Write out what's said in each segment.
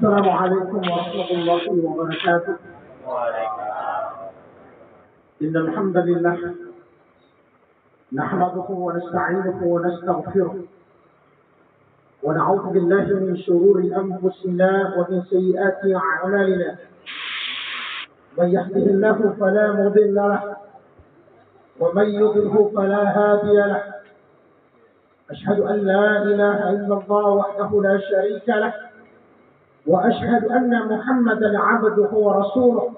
السلام عليكم ورحمة الله وبركاته. إن الحمد لله نحمده ونستعينه ونستغفره ونعوذ بالله من شرور أنفسنا ومن سيئات أعمالنا. من يهده الله فلا مضل له ومن يضلل فلا هادي له. أشهد أن لا إله إلا الله وحده لا شريك له وأشهد أن محمدا عبده ورسوله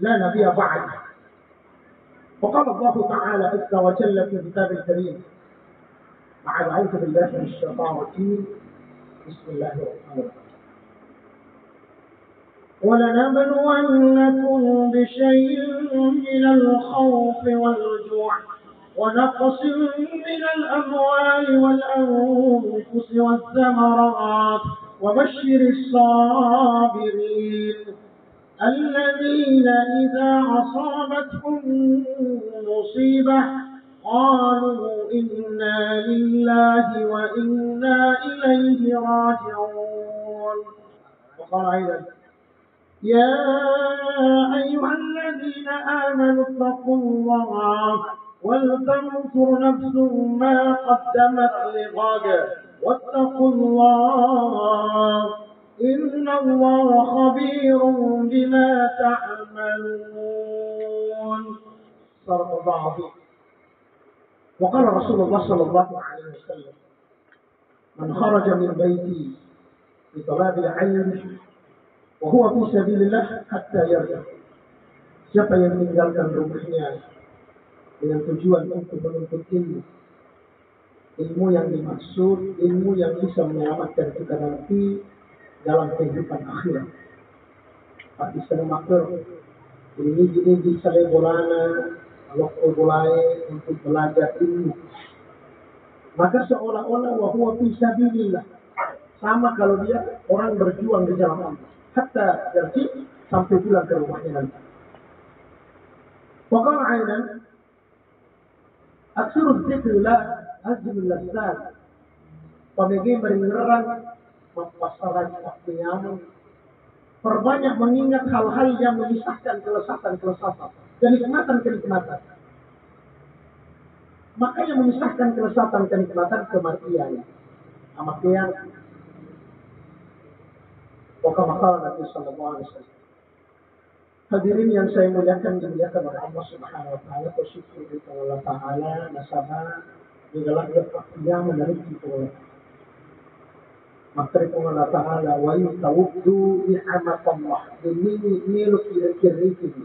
لا نبي بعده. وقال الله تعالى عز وجل في الكتاب الكريم بعد أعوذ بالله من الشيطان الرجيم بسم الله الرحمن الرحيم. ولنبلونكم بشيء من الخوف والجوع ونقص من الأموال والأنفس والثمرات وبشر الصابرين الذين إذا أصابتهم مصيبة قالوا إنا لله وإنا إليه راجعون. وقال أيضا يا أيها الذين آمنوا اتقوا الله ولتنظر نفس ما قدمت لغد واتقوا الله إن الله خبير بما تعملون. صدق الله العظيم. وقال رسول الله صلى الله عليه وسلم من خرج من بيته بطلب العلم وهو في سبيل الله حتى yarja. Siapa yang meninggalkan rumahnya dengan tujuan untuk menuntut ilmu, ilmu yang dimaksud, ilmu yang bisa menyelamatkan kita nanti dalam kehidupan akhirat. Pak bisa makar ini di sale bolana waktu mulai untuk belajar ilmu, maka seolah-olah wahwa fi sabilillah, sama kalau dia orang berjuang di jalan Allah hatta yarji, sampai pulang ke rumahnya nanti. Waqala aidan aksuru dzikri la azmul lazzat, pemegi merengerang masyarakat nyaman, perbanyak mengingat hal-hal yang memisahkan kelesatan dan kenikmatan. Maka yang memisahkan kelesatan kenikmatan kematian. Kematian. Wakil Nabi sallallahu alaihi wasallam. Hadirin yang saya muliakan dimuliakan oleh Allah Subhanahu wa taala, bersyukur kepada Allah taala nasabah di dalam yang menarik itu. Maka Allah taala wa yatawuddu ni'matallah. Ini lu kira-kira itu.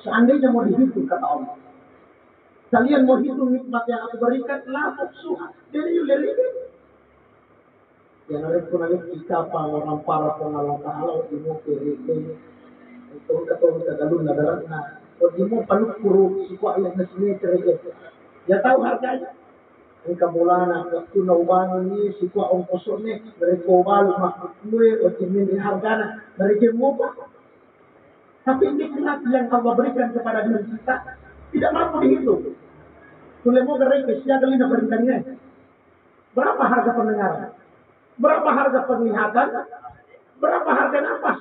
Seandainya mau dihitung kata Allah, kalian mau hitung nikmat yang aku berikan, la tuhsuha. Dari yang ada pun ada kita orang para pengalau taala di mukir itu kata galun nadaratna odimu palu kuru sikwa yang nesne terje ya tahu harganya engka bulana waktu nauban ni sikwa ongkosone dari kobal makmue odimin hargana dari kemuka. Tapi nikmat yang Allah berikan kepada diri kita tidak mampu dihitung. Tulemo gerai kesia kali na perintahnya. Berapa harga pendengaran? Berapa harga penglihatan? Berapa harga nafas?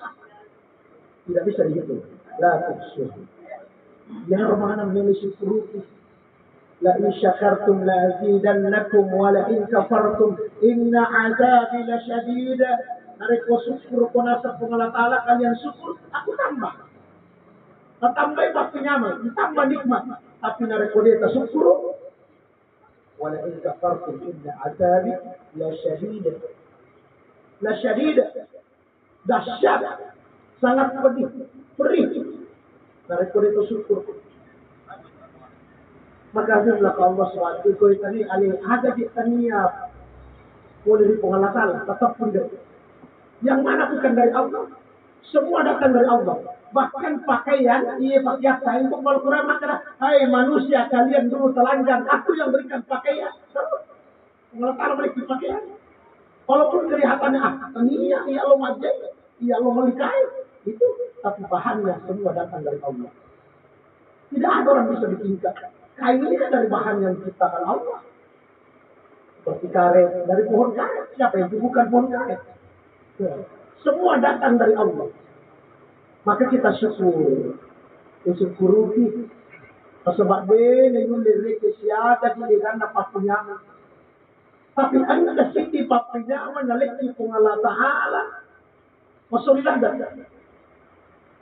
Tidak bisa dihitung. La tuhsuh. Ya romana min syukuruki. La in syakartum la azidannakum wa la in kafartum inna azabi lasyadid. Nareko syukur kunasa Allah taala, kalian syukur, aku tambah. Tambah bakti nyaman, tambah nikmat. Tapi nareko dia syukur. Wa la in kafartum inna azabi lasyadid. Lasyadid, dahsyat, sangat pedih, perih. Mereka itu syukur. Maka adalah Allah SWT tadi alih ada di tania boleh di pengalaman tetap tidak. Yang mana bukan dari Allah, semua datang dari Allah. Bahkan pakaian, ia pakaian untuk Al-Quran maka hai manusia kalian dulu telanjang, aku yang berikan pakaian. Pengalaman mereka pakaian. Walaupun kelihatannya iya Allah majid, iya Allah melikai, itu tapi bahannya semua datang dari Allah. Tidak ada orang bisa ditingkat. Kain ini kan dari bahan yang diciptakan Allah. Seperti karet dari pohon karet. Siapa yang bukan pohon karet? Semua datang dari Allah. Maka kita syukur. Syukuruti. Sebab dia yung lirik siya tadi liran na papunyaman. Tapi ang nakasiti papunyaman na lekti kung Allah Ta'ala. Masulilah dan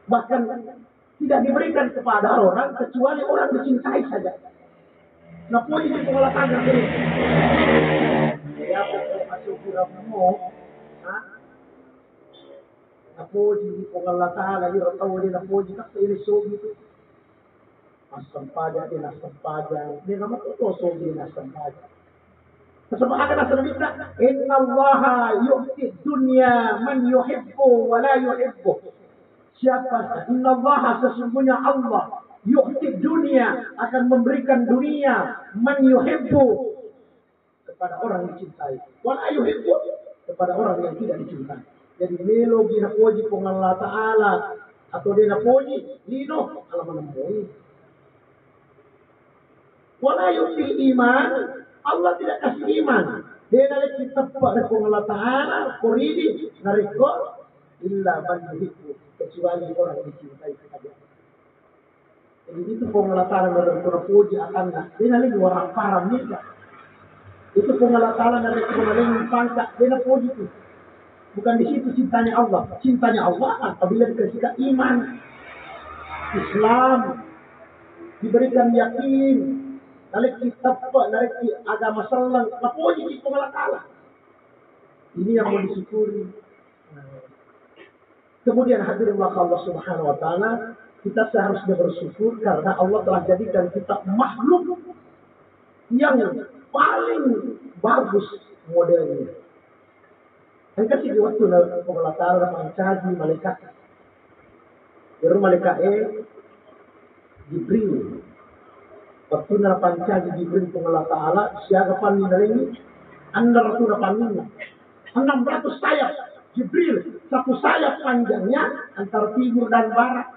bahkan tidak diberikan kepada orang kecuali orang dicintai saja. Nah, pun ini pengalaman yang ini. Ya, masuk kiramu. Napo di Allah Ta'ala yung tawo din napo di kasi iliso gitu. Asampaja din asampaja. Hindi naman tutoso din asampaja. Kasama akan nasa nabita, Inna Allah yu'ti dunya man yuhibbu wa la yuhibbu. Siapa? Inna Allah sesungguhnya Allah yu'ti dunya akan memberikan dunia man yuhibbu kepada orang yang dicintai. Wa la yuhibbu kepada orang yang tidak dicintai. Jadi melo ginapoji kung Allah Ta'ala atau dia napoji, lino, alam namoy. Wala yu'til iman, Allah tidak kasih iman. Dia narik kita pada kung Allah Ta'ala, kuridi, nariko, illa man yuhibbu, kecuali orang yang dicintai saja. Jadi itu kung Allah Ta'ala napuji akan dia narik orang parah nikah. Itu kung Allah Ta'ala narik kung naling pangka, dia napuji itu. Bukan di situ cintanya Allah. Cintanya Allah apabila dikasihkan iman, Islam, diberikan yakin, narik kitab, narik agama selang, napuji di Allah Ta'ala. Ini yang mau disyukuri. Kemudian hadirin Allah Subhanahu Wa Ta'ala, kita seharusnya bersyukur karena Allah telah jadikan kita makhluk yang paling bagus modelnya. Kan kasi di waktu na paglatar na pangcaji malaikat. Pero malaikat Jibril. Waktu na pangcaji Jibril kung Allah Ta'ala, siya kapan ninaling, andar ito na panina. 600 sayap. Jibril, satu sayap panjangnya antara timur dan barat.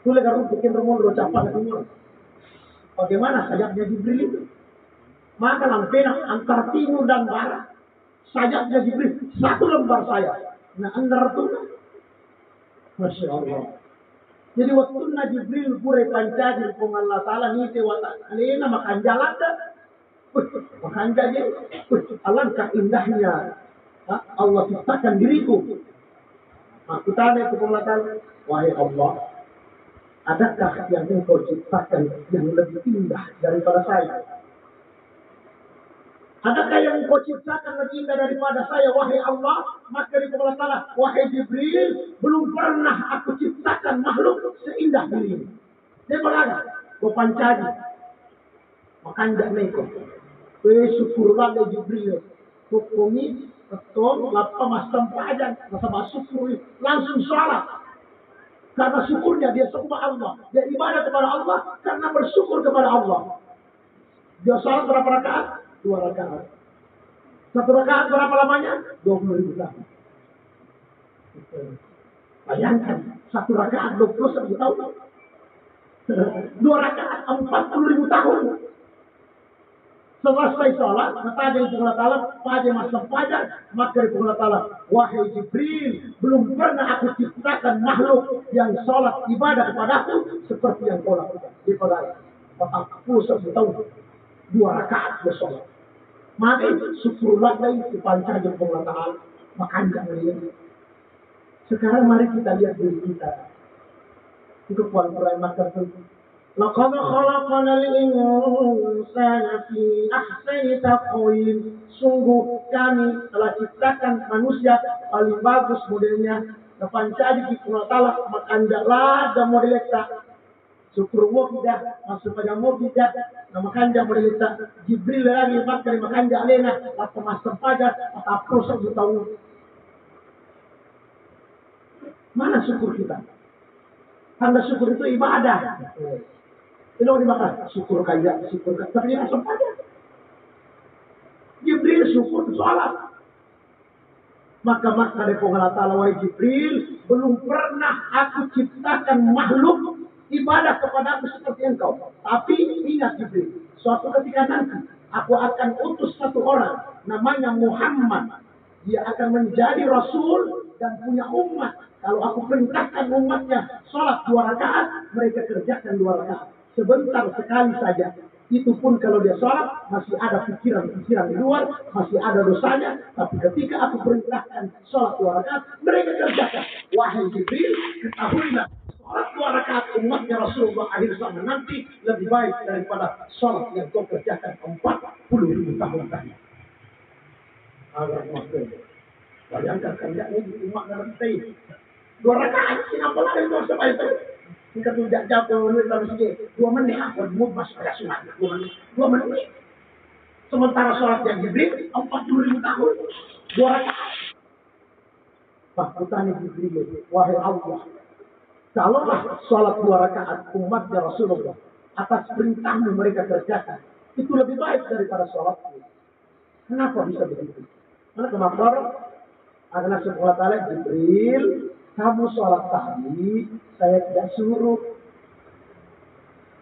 Tulad ang bikin rumon rocapan na timur. Bagaimana sayapnya Jibril itu? Maka lampinan antara timur dan barat. Sayapnya Jibril, satu lembar sayap. Nah, andar itu, Masya Allah. Jadi waktu na Jibril pure pancaji kung Allah Ta'ala ni tewata. Alina makan jalan dah. Makan jalan. Alangkah indahnya Allah ciptakan diriku. Aku tanya kepada Allah Ta'ala, wahai Allah, adakah yang engkau ciptakan yang lebih indah daripada saya? Adakah yang engkau ciptakan lebih indah daripada saya, wahai Allah? Maka di kepala Allah, wahai Jibril, belum pernah aku ciptakan makhluk seindah dirimu. Dia berkata, kau pancaji, makan jak neko. Syukurlah dari Jibril. Kukumi, ketom, lapa masam pajan, masa syukur, langsung sholat. Karena syukurnya dia sembah Allah. Dia ibadah kepada Allah karena bersyukur kepada Allah. Dia sholat berapa rakaat? 2 rakaat. 1 rakaat berapa lamanya? 20.000 tahun. Bayangkan, 1 rakaat 21.000 tahun. 2 rakaat 40.000 tahun. Selesai sholat, maka ada yang Allah Ta'ala, pada masa fajar, maka dari Allah Ta'ala, wahai Jibril, belum pernah aku ciptakan makhluk yang sholat ibadah kepadaku seperti yang kau lakukan. Di pada 41 tahun, 2 rakaat bersolat. Maka syukurlah dari kepancaran Allah Ta'ala, makan jangan lihat. Sekarang mari kita lihat diri kita. Itu puan-puan makan Laqad khalaqnal insana fi ahsani taqwim. Sungguh kami telah ciptakan manusia paling bagus modelnya. Napancadi di Allah Ta'ala makandala da modeleta. Syukur mo tidak, masuk pada mo tidak. Namakanda modeleta. Jibril lagi bakal makanda alena. Atau masuk pada atau proses tahun. Mana syukur kita? Tanda syukur itu ibadah. Itu dimakan syukur kaya, syukur kaya. Tapi langsung aja. Jibril syukur sholat. Maka dari Allah Ta'ala, wahai Jibril, belum pernah aku ciptakan makhluk ibadah kepada aku seperti engkau. Tapi ingat Jibril, suatu ketika nanti aku akan utus satu orang namanya Muhammad. Dia akan menjadi Rasul dan punya umat. Kalau aku perintahkan umatnya sholat 2 rakaat, mereka kerjakan 2 rakaat. Sebentar sekali saja. Itu pun kalau dia sholat, masih ada pikiran-pikiran di luar, masih ada dosanya. Tapi ketika aku perintahkan sholat 2 rakaat, mereka kerjakan. Wahai Jibril, ketahuilah, sholat 2 rakaat umatnya Rasulullah akhir zaman nanti lebih baik daripada sholat yang kau kerjakan 40.000 tahun tadi. Agar maksudnya, bayangkan kerjanya di umat dalam kita 2 rakaat, kenapa lagi kau sampai itu? Kita tidak jatuh dalam segi 2 menit, aku mubas pada sunat 2 menit. Sementara sholat yang Jibril 40.000 tahun, 2 rakaat. Pak, kutanya Jibril, wahai Allah, kalaulah sholat 2 rakaat umatnya Rasulullah atas perintahmu mereka kerjakan, itu lebih baik daripada sholatmu. Kenapa bisa begitu? Karena kemarin karena sebuah kali Jibril, kamu sholat tadi, saya tidak suruh.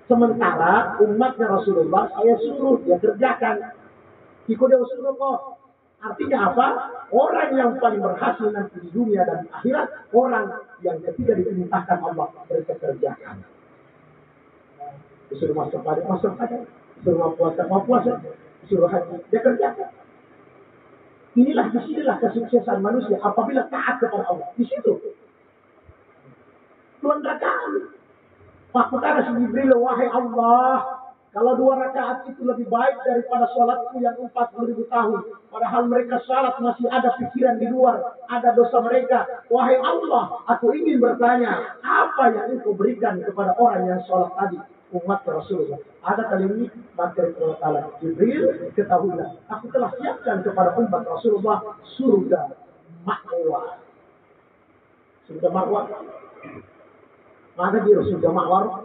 Sementara umatnya Rasulullah, saya suruh, dia kerjakan. Ikut dia suruh kok. Artinya apa? Orang yang paling berhasil nanti di dunia dan di akhirat, orang yang ketika diperintahkan Allah, mereka kerjakan. Disuruh masuk pada, disuruh mau puasa, disuruh haji, dia kerjakan. Disinilah kesuksesan manusia apabila taat kepada Allah. Di situ. Tuhan rakaat. Waktu kata si Jibril, wahai Allah, kalau 2 rakaat itu lebih baik daripada sholatku yang 40.000 tahun. Padahal mereka sholat masih ada pikiran di luar, ada dosa mereka. Wahai Allah, aku ingin bertanya, apa yang engkau berikan kepada orang yang sholat tadi? Umat Rasulullah. Ada kali ini materi Allah Jibril, ketahuilah, aku telah siapkan kepada umat Rasulullah surga ma'wa. Surga ma'wa. Ada di surga ma'wa.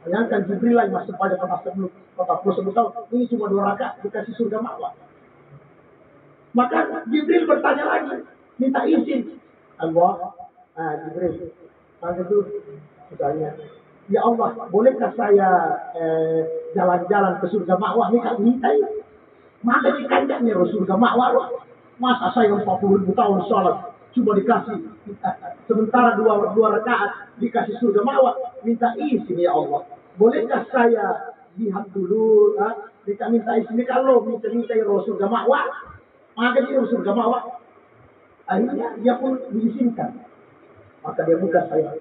Bayangkan Jibril lagi masuk pada kota 10 tahun. Ini cuma 2 rakaat dikasih surga ma'wa. Maka Jibril bertanya lagi, minta izin. Allah, Jibril, maka itu bertanya, ya Allah, bolehkah saya jalan-jalan ke surga ma'wa? Ini kan mintai. Maka dikandangnya surga ma'wa. Masa saya 40.000 tahun sholat cuma dikasih sementara 2 rakaat dikasih surga ma'wa. Minta izin ya Allah, bolehkah saya lihat dulu? Minta izin kalau minta surga ma'wa. Maka dia surga ma'wa. Akhirnya dia pun diizinkan. Maka dia buka sayap.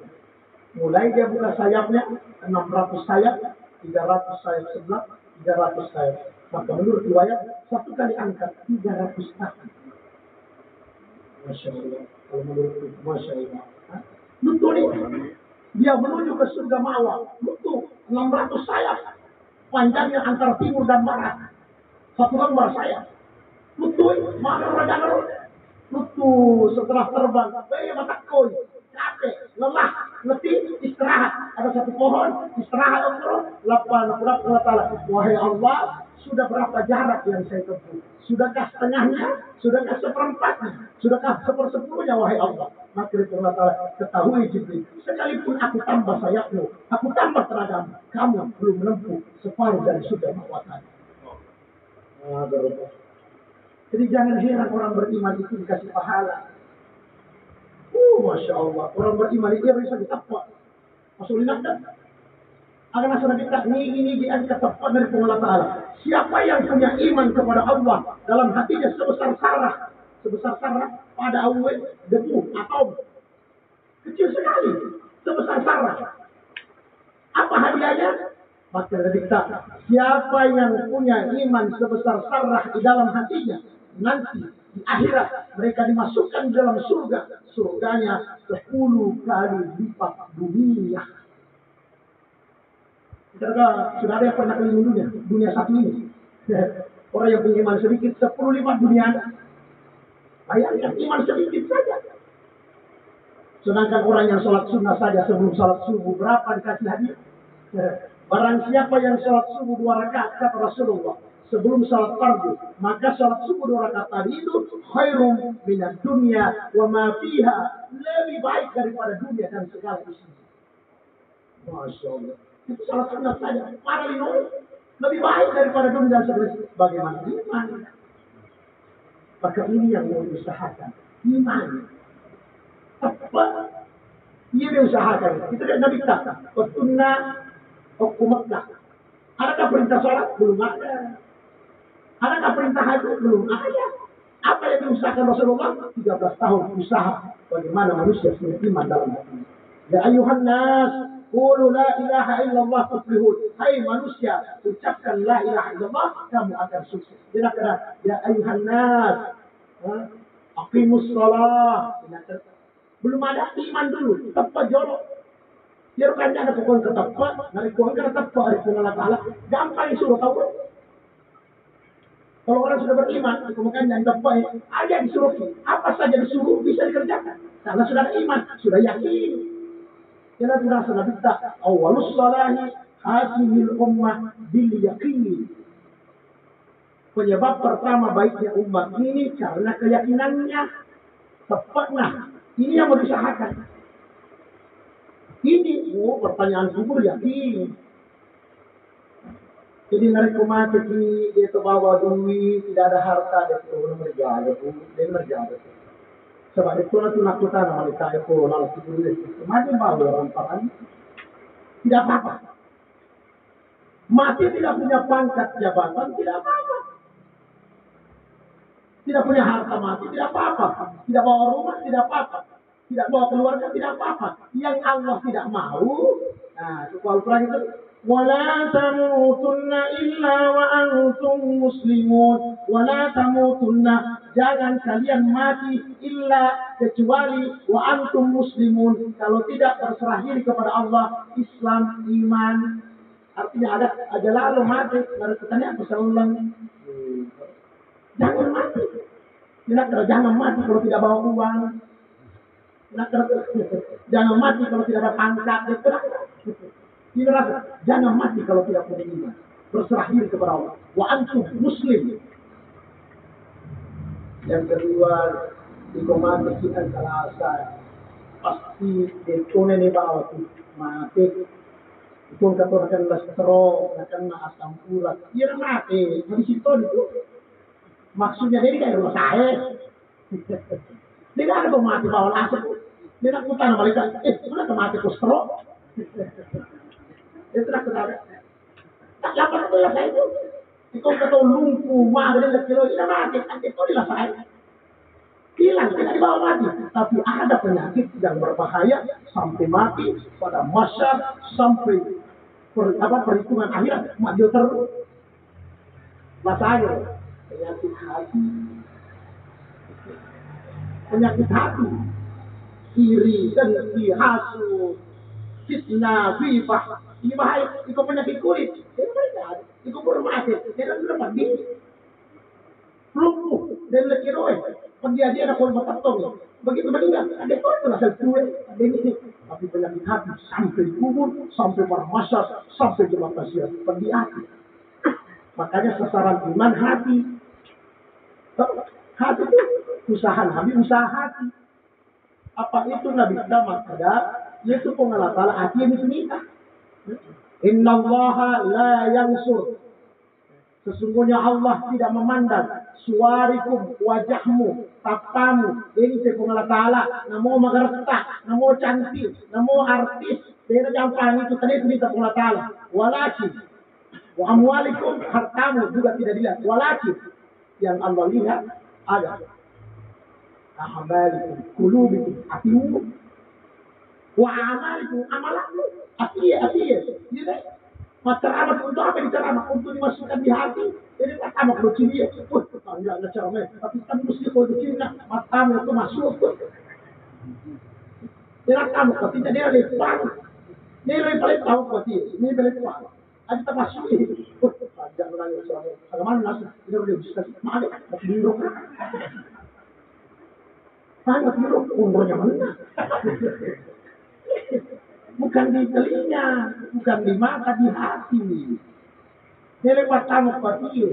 Mulai dia buka sayapnya 600 sayap, 300 sayap sebelah, 300 sayap. Maka menurut riwayat satu kali angkat 300 kaki. Masya Allah. Kalau menurut itu, Masya Allah. Lutu nih. Dia menuju ke surga ma'wa. Lutu 600 sayap. Panjangnya antara timur dan barat. 1 lembar sayap. Lutu, makan raja lutu setelah terbang. Mata koi. Capek, lelah, letih, istirahat. Ada 1 pohon, istirahat untuk lapang Allah. Wahai Allah, sudah berapa jarak yang saya tempuh? Sudahkah setengahnya? Sudahkah seperempatnya? Sudahkah 1/10-nya, wahai Allah? Maka Allah Ta'ala, ketahui Jibril, sekalipun aku tambah sayapmu, aku tambah tenagamu, kamu belum menempuh separuh dari surga ma'wa tadi. Jadi jangan heran orang beriman itu dikasih pahala. Masya Allah. Orang beriman itu bisa ditapwa. Maksudnya kan? Agar nasional kita ini diangkat tepat dari Allah Ta'ala. Siapa yang punya iman kepada Allah dalam hatinya sebesar sarah pada awal debu atau kecil sekali, sebesar sarah. Apa hadiahnya? Maka kita, siapa yang punya iman sebesar sarah di dalam hatinya, nanti di akhirat mereka dimasukkan dalam surga. Surganya 10 kali lipat dunia. Sudah ada yang pernah keliling dunia satu ini. Orang yang punya iman sedikit 10 lipat dunia. Bayangkan iman sedikit saja. Sedangkan orang yang sholat sunnah saja sebelum sholat subuh berapa dikasih hadiah? Barang siapa yang sholat subuh 2 rakaat kata Rasulullah sebelum sholat fardu, maka sholat subuh 2 rakaat tadi itu khairum minad dunya wa ma fiha, lebih baik daripada dunia dan segala isinya. Masya Allah. Itu sholat sunnah saja. Para lebih baik daripada dunia dan segala isinya. Bagaimana iman? Maka ini yang mau diusahakan. Iman. tepat. Ia diusahakan. Kita tidak bisa. Waktunna hukumatlah. Adakah perintah sholat? Belum ada. Adakah perintah haji? Belum ada. Apa yang diusahakan Rasulullah? 13 tahun usaha. Bagaimana manusia sendiri iman dalam hati. Ya ayuhan nas, qulu la ilaha illallah tuflihun. Hai manusia, ucapkan la ilaha illallah, kamu akan sukses. Tidak kena, ya ayuhan nas, aqimus shalah. Belum ada iman dulu, tepat jorok. Dia kan ada pokok ke tepat, dari Tuhan kan tepat dari Tuhan Allah Taala. Gampang disuruh tahu. Kalau orang sudah beriman, kemudian yang tepat, ada disuruh. Apa saja disuruh bisa dikerjakan. Karena sudah ada iman, sudah yakin. Kita sudah sudah kita awalus salahi hasilil ummah bil yakin. Penyebab pertama baiknya umat ini karena keyakinannya tepatnya. Ini yang mau diusahakan. Ini, pertanyaan kubur yakin. Jadi mereka mati dia terbawa duit, tidak ada harta, dia belum berjaga, dia berjaga. Sebab itu nanti nakutan mereka itu lalu tidur itu. Mati bawa orang pakai, tidak apa-apa. Mati tidak punya pangkat jabatan, tidak apa-apa. Tidak punya harta mati, tidak apa-apa. Tidak bawa rumah, tidak apa-apa. Tidak bawa keluarga, tidak apa-apa. Yang Allah tidak mau, nah, itu Al-Quran itu, وَلَا تَمُوتُنَّ إِلَّا وَأَنْتُمْ مُسْلِمُونَ وَلَا تَمُوتُنَّ jangan kalian mati illa kecuali wa antum muslimun, kalau tidak berserah diri kepada Allah, Islam, iman. Artinya ada lalu mati, baru ketanya apa seulang. Jangan mati. Jangan mati kalau tidak bawa uang. Jangan mati kalau tidak ada pangkat. Jangan mati kalau tidak punya iman. Berserah diri kepada Allah. Wa antum muslim. Yang kedua, dikomandasi antara asa. Pasti ditune di bawah itu. Mati. Itu katakan lastro, akan asam urat. Ia mati. Di situ itu. Maksudnya dia kayak rumah saya. Dia ada pemati bawah asap. Dia nak utang mereka. Mana kemati kustro? Itu nak kena. Tak dapat itu lah saya itu. Itu kata lumpuh, mah dia kilo ini mati. Itu dia saya. Hilang, tidak dibawa mati. Tapi ada penyakit yang berbahaya sampai mati pada masa sampai perhitungan akhirat maju terus. Masanya penyakit hati. Penyakit hati. Iri, dengki, hasut, fitnah, ghibah. Ini bahaya. Itu penyakit kulit. Itu bermati. Dia dapat diri. Lumpuh dan lekiroy. Dia ada korban tertolong. Begitu meninggal, ada korban asal kue. Ada ini. Tapi penyakit hati sampai kubur, sampai para masyarakat, sampai jemaah masyarakat. Pergi hati. Makanya sasaran iman hati. Hati itu usaha Nabi, usaha hati. Apa itu Nabi kita makada? Yaitu pengalat Allah hati yang diminta. Inna Allaha la yansur. Sesungguhnya Allah tidak memandang suarikum, wajahmu, tapamu. Ini pengalat Allah. Namo magarta, namo cantik, namo artis. Dia jangan itu tadi itu minta pengalat Allah. Walakin wa amwalikum, hartamu juga tidak dilihat. Walakin yang Allah lihat ada ahbalikum, kulubikum, hatimu. Wa amalikum, amalanmu. Hati-hati. Gitu. Ceramah untuk apa diceramah? Untuk dimasukkan di hati. Jadi pertama kalau ciri, enggak ceramah. Tapi kan mesti kalau ciri, matamu itu masuk. Dia kamu, ketika dia lepas. Dia paling tahu pasti. Ini paling tahu. Ada kita masuk ini. Jangan nangis ceramah. Bagaimana masuk? Dia boleh bisa. Mana? Masih diruk. Mana diruk? Umurnya mana? Bukan di telinga, bukan di mata, di hati. Dia lewat tamu hati.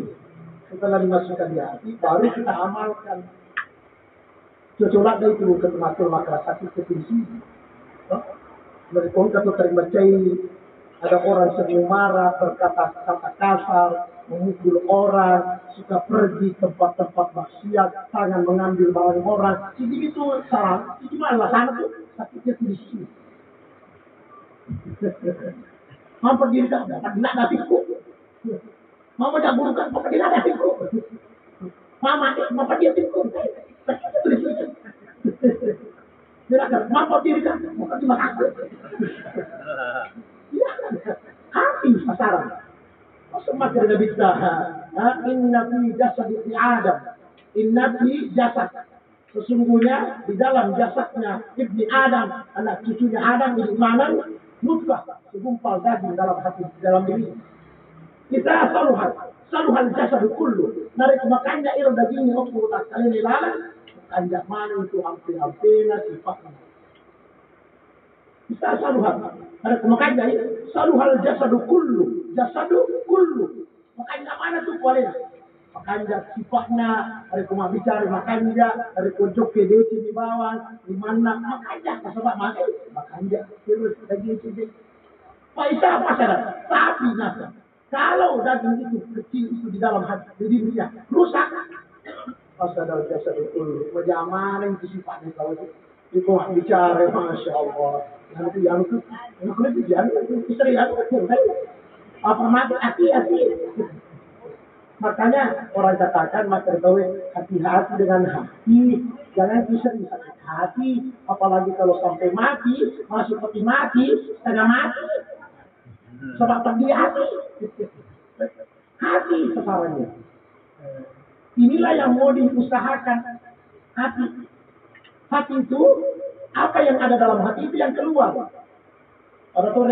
Setelah dimasukkan di hati, baru kita amalkan. Cocolah dari itu ke matul masyarakat itu tinggi. Mereka kata terima cai. Ada orang sering marah, berkata kata kasar, memukul orang, suka pergi tempat-tempat maksiat, tangan mengambil barang orang. Jadi itu salah. Itu malah sana tuh sakitnya tuh di sini. Mampu diri tak dapat hatiku. Mama tak burukan, mama dia hatiku. Mama dia hatiku. Sakitnya tuh di sini. Mampu diri tak, mama terima kasih. Ya, hati sasaran. Semakin Nabi inna fi jasad ibni Adam. Inna fi jasad. Sesungguhnya di dalam jasadnya ibni Adam, anak cucunya Adam ini mana? Nutfah, segumpal daging dalam hati, dalam diri. Kita saluhal jasad kullu. Narik makanya iro dagingnya okul tak kali nilalan. Kanjak mana itu hampir-hampirnya sifatnya. Kita narik makanya saluhal jasad kullu. Jasadu kullu. Makanya mana tuh kualnya? Makanya sifatnya dari kumah bicara, makanya dari pojok ke deci di bawah, di mana makanya sebab makanya terus lagi itu. Paisa apa syarat? Tapi nasa. Kalau daging itu kecil itu di dalam hati, jadi dia rusak. Pasal jasadu kullu. Bagaimana itu sifatnya kalau itu? Di kumah bicara, masya Allah. Yang itu jangan istri aku apa mati hati-hati. Makanya orang katakan maka tahu hati-hati dengan hati, jangan sering sakit hati, apalagi kalau sampai mati, masuk peti mati, setengah mati, sebab tadi hati, hati sasarannya. Inilah yang mau diusahakan hati. Hati itu apa yang ada dalam hati itu yang keluar. Ada tuh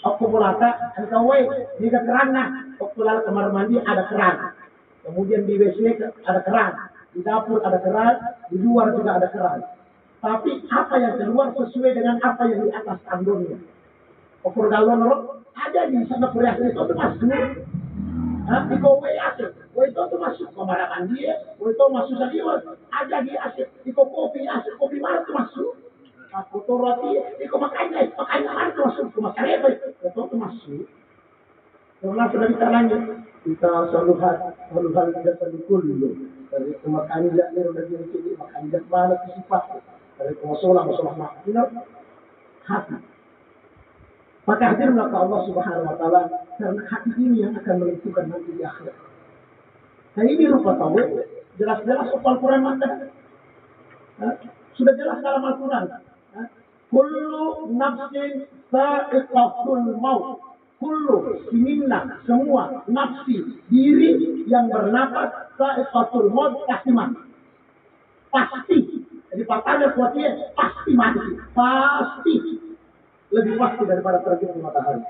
aku mulata, engkau di keran waktu lalu kamar mandi ada keran, kemudian di WC ada keran, di dapur ada keran, di luar juga ada keran. Tapi apa yang keluar sesuai dengan apa yang di atas kandungnya. Ukur galon ada di sana perhiasan itu masuk. Di kowe asik, itu masuk kamar mandi, itu masuk sadiwal, ada di asik, di kopi asik, kopi mana itu masuk. Aku tuh roti, itu makanya mana itu masuk, cuma kareba itu masuk. Karena sudah ditanya, kita selalu hal tidak terlikul dulu. Dari kemakan jaknya udah jadi makan jak mana sifat dari masalah makna hati. Maka hadirlah ke Allah Subhanahu Wa Taala karena hati ini yang akan menentukan nanti di akhirat. Nah ini rupa tahu jelas-jelas soal Quran maka sudah jelas dalam Al-Quran. Kullu nafsin sa'iqatul maut. Kullu minna semua nafsi diri yang bernapas sa'iqatul maut pasti mati. Pasti. Jadi patahnya kuatnya pasti mati. Pasti. Lebih pasti daripada terbit di matahari.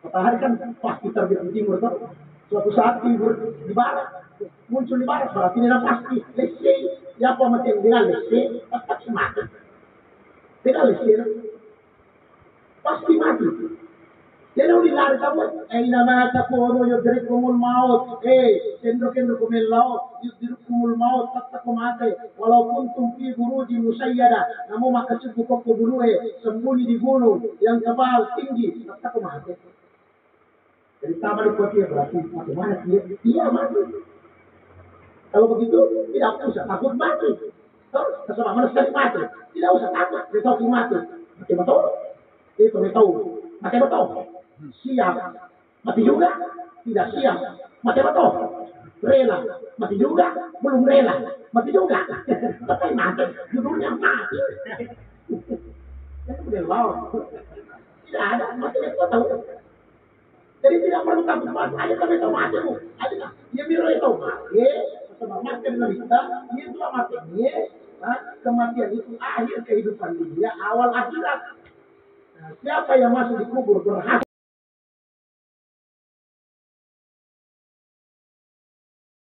Matahari kan pasti terbit di timur. Suatu saat timur di barat. Muncul di barat berarti ini pasti. Lese. Ya apa macam dengan lese pasti mati. Dengan lese pasti mati. Jadi lari kamu, nama takunu yudrikumul maut, kendo kumil laut, yudrikumul maut, takku mati, walau kuntum fi buruji musayyada, namun maka cukup ke bulu sembunyi di gunung yang tebal tinggi, takku mati. Jadi sama di kota berarti bagaimana dia mati. Kalau begitu tidak usah takut mati. Terus kesama manusia mati, tidak usah takut, dia tahu mati. Mati betul, itu tahu, mati betul. Siap, mati juga, tidak siap, mati betul, rela, mati juga, belum rela, mati juga, tapi mati, judulnya mati, itu udah lawan, tidak ada, mati betul, jadi tidak perlu takut mati, aja tapi tahu mati bu, aja, dia bilang itu mati, sebab mati dengan kita, dia telah mati, kematian itu akhir kehidupan dia, awal akhirat. Siapa yang masuk di kubur berhak